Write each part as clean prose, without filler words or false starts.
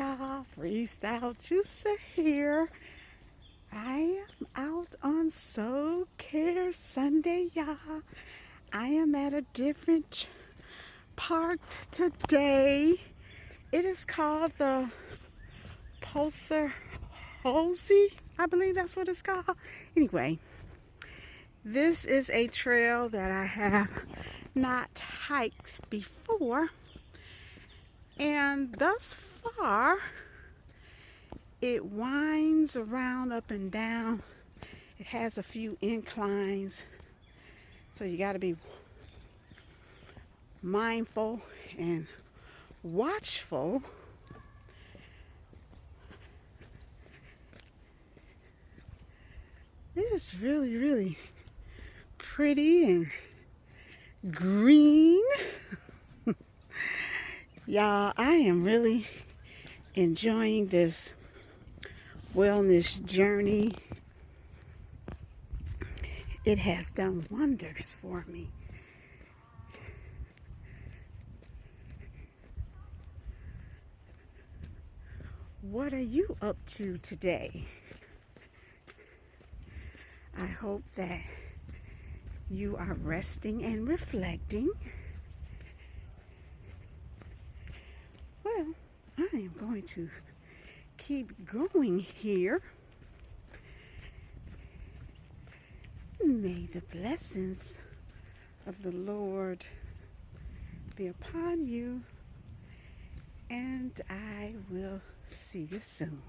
y'all, Freestyle Juicer here. I am out on Soul Care Sunday, y'all. I am at a different park today. It is called the Pulsar Halsey, I believe that's what it's called. Anyway, this is a trail that I have not hiked before, and thus far it winds around up and down. It has a few inclines, so you got to be mindful and watchful. It is really pretty and green. Y'all, I am really enjoying this wellness journey. It has done wonders for me. What are you up to today? I hope that you are resting and reflecting. Well, I am going to keep going here. May the blessings of the Lord be upon you, and I will see you soon.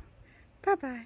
Bye-bye.